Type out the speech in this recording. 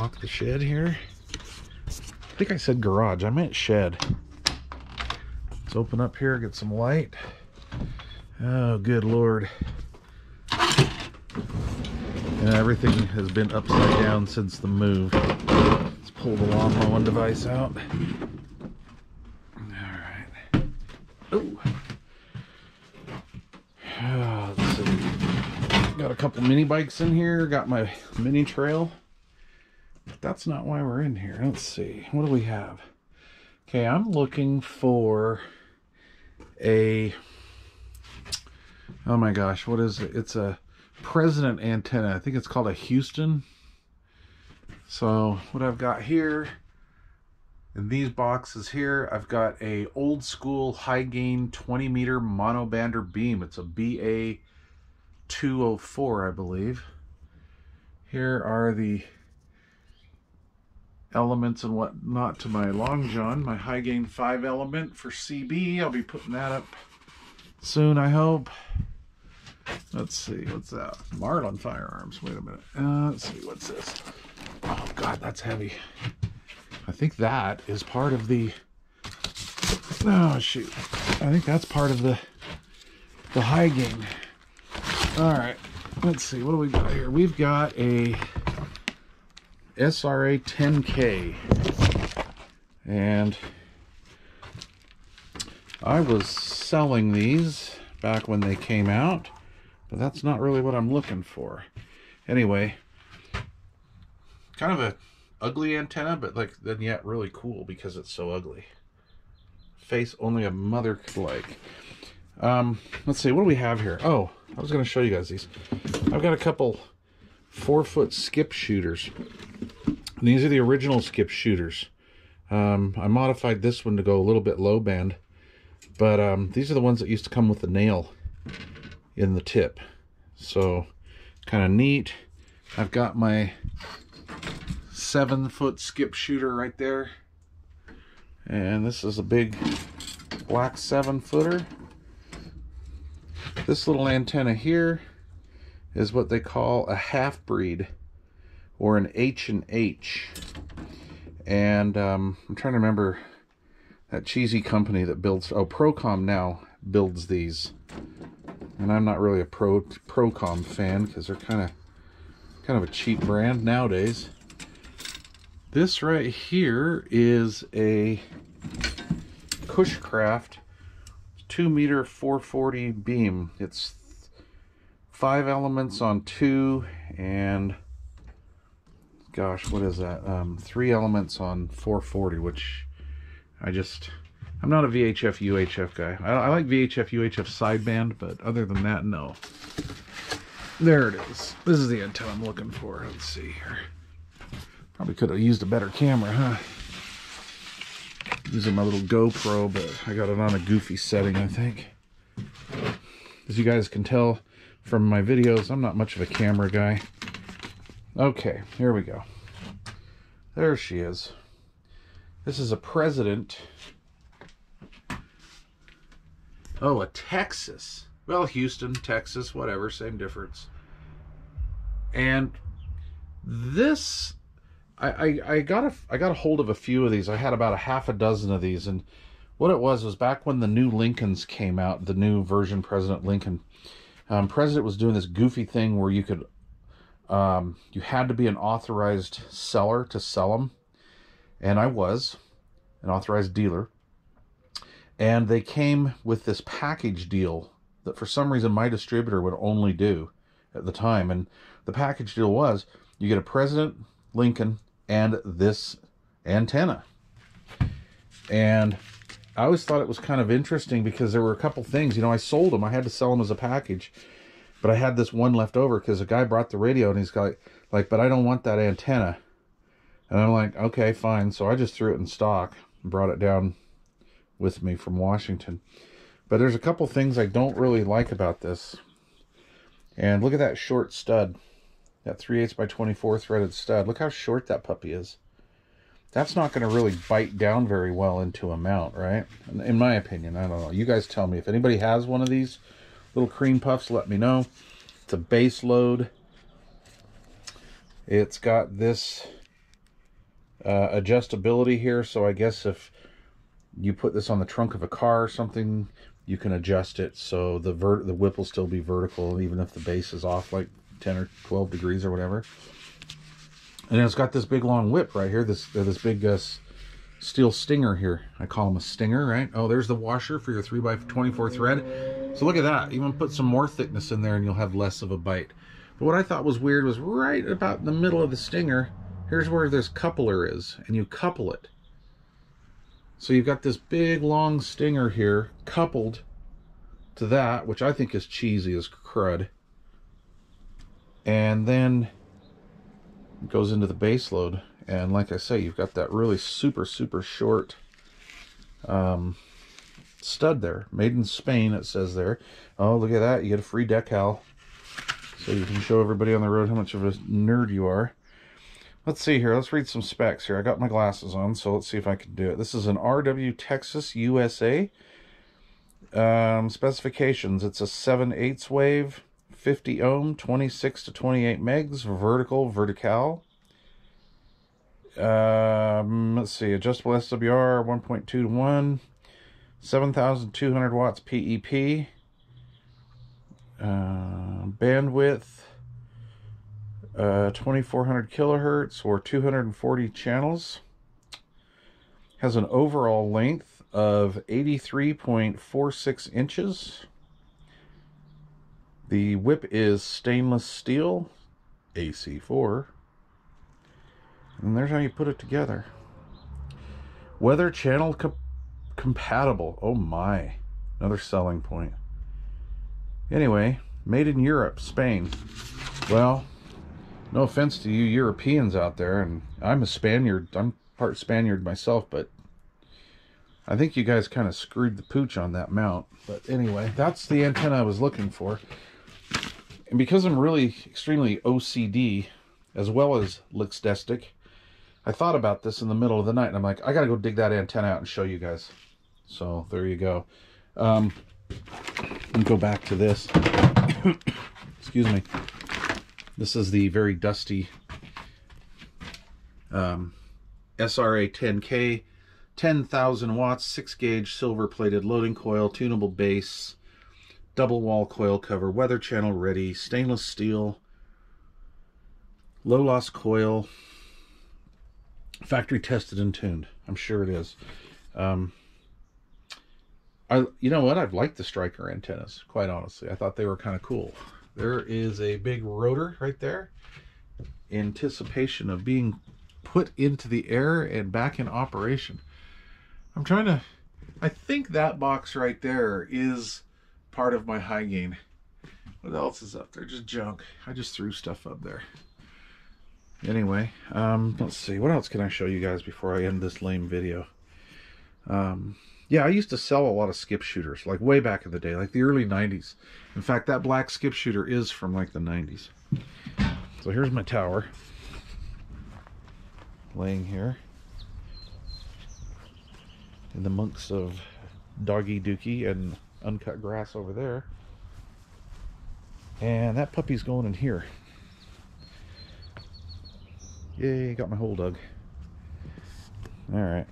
unlock the shed here. I think I said garage, I meant shed. Let's open up here, get some light. Oh, good Lord. And everything has been upside down since the move. Let's pull the lawn mowing device out. Alright. Oh. Let's see. Got a couple mini bikes in here. Got my mini trail. But that's not why we're in here. Let's see. What do we have? Okay, I'm looking for a... Oh my gosh, what is it? It's a President antenna. I think it's called a Houston. So what I've got here in these boxes here, I've got a old school Hy Gain 20 meter monobander beam. It's a BA204, I believe. Here are the elements and whatnot to my long john, my Hy Gain 5 element for CB. I'll be putting that up soon, I hope. Let's see, what's that? Marlin firearms. Wait a minute. Let's see, what's this? Oh God, that's heavy. I think that is part of the... Oh shoot. I think that's part of the Hy Gain. All right, let's see, what do we got here? We've got a SRA 10K, and I was selling these back when they came out, but that's not really what I'm looking for. Anyway, kind of a ugly antenna, but like then yet really cool because it's so ugly. Face only a mother could like. Let's see, what do we have here? Oh, I was going to show you guys these. I've got a couple 4-foot skip shooters. And these are the original skip shooters. I modified this one to go a little bit low band, but these are the ones that used to come with the nail in the tip. So kind of neat. I've got my 7-foot skip shooter right there, and this is a big black 7-footer. This little antenna here is what they call a half-breed, or an H&H. And I'm trying to remember that cheesy company that builds, oh, Procom now builds these. And I'm not really a Procom fan because they're kind of a cheap brand nowadays. This right here is a Cushcraft 2 meter 440 beam. It's 5 elements on 2 and gosh, what is that? 3 elements on 440, which I'm not a VHF UHF guy. I like VHF UHF sideband, but other than that, no. There it is. This is the antenna I'm looking for. Let's see here. Probably could have used a better camera, huh? Using my little GoPro, but I got it on a goofy setting, I think. As you guys can tell from my videos, I'm not much of a camera guy. Okay, here we go. There she is. This is a President. Oh, a Texas. Well, Houston, Texas, whatever, same difference. And this, I got a hold of a few of these. I had about a half a dozen of these, and what it was back when the new Lincolns came out, the new version President Lincoln. President was doing this goofy thing where you could, you had to be an authorized seller to sell them, and I was an authorized dealer. And they came with this package deal that for some reason my distributor would only do at the time. And the package deal was you get a President Lincoln and this antenna. And I always thought it was kind of interesting because there were a couple things, you know, I sold them. I had to sell them as a package, but I had this one left over because a guy brought the radio and he's got like, but I don't want that antenna. And I'm like, okay, fine. So I just threw it in stock and brought it down with me from Washington. But there's a couple things I don't really like about this. And look at that short stud. That 3/8 by 24 threaded stud. Look how short that puppy is. That's not going to really bite down very well into a mount, right? In my opinion, I don't know. You guys tell me. If anybody has one of these little cream puffs, let me know. It's a base load. It's got this adjustability here, so I guess if you put this on the trunk of a car or something, you can adjust it so the whip will still be vertical even if the base is off like 10 or 12 degrees or whatever. And it's got this big long whip right here, this big steel stinger here. I call them a stinger, right? Oh, there's the washer for your 3x24 thread. So look at that. Even put some more thickness in there and you'll have less of a bite. But what I thought was weird was right about in the middle of the stinger, here's where this coupler is, and you couple it. So you've got this big long stinger here coupled to that, which I think is cheesy as crud. And then it goes into the base load. And like I say, you've got that really super short stud there. Made in Spain, it says there. Oh, look at that. You get a free decal. So you can show everybody on the road how much of a nerd you are. Let's see here. Let's read some specs here. I got my glasses on, so let's see if I can do it. This is an RW Texas, USA. Specifications. It's a 7/8 wave, 50 ohm, 26 to 28 megs, vertical. Let's see. Adjustable SWR 1.2 to 1, 7,200 watts PEP. Bandwidth 2400 kilohertz or 240 channels. Has an overall length of 83.46 inches. The whip is stainless steel AC4. And there's how you put it together. Weather channel compatible. Oh my, another selling point. Anyway, made in Europe, Spain. Well, no offense to you Europeans out there, and I'm a Spaniard. I'm part Spaniard myself, but I think you guys kind of screwed the pooch on that mount. But anyway, that's the antenna I was looking for. And because I'm really extremely OCD, as well as licksdestic, I thought about this in the middle of the night, and I'm like, I gotta go dig that antenna out and show you guys. So there you go. Let me go back to this. Excuse me. This is the very dusty SRA 10K, 10,000 watts, 6-gauge silver-plated loading coil, tunable base, double wall coil cover, weather channel ready, stainless steel, low loss coil, factory tested and tuned. I'm sure it is. You know what? I've liked the striker antennas, quite honestly. I thought they were kind of cool. There is a big rotor right there. Anticipation of being put into the air and back in operation. I think that box right there is part of my Hy Gain. What else is up there? Just junk. I just threw stuff up there. Anyway, let's see. What else can I show you guys before I end this lame video? Yeah, I used to sell a lot of skip shooters, like way back in the day, like the early 90s. In fact, that black skip shooter is from like the 90s. So here's my tower. Laying here. In the monks of Doggy Dookie and uncut grass over there. And that puppy's going in here. Yay, got my hole dug. Alright.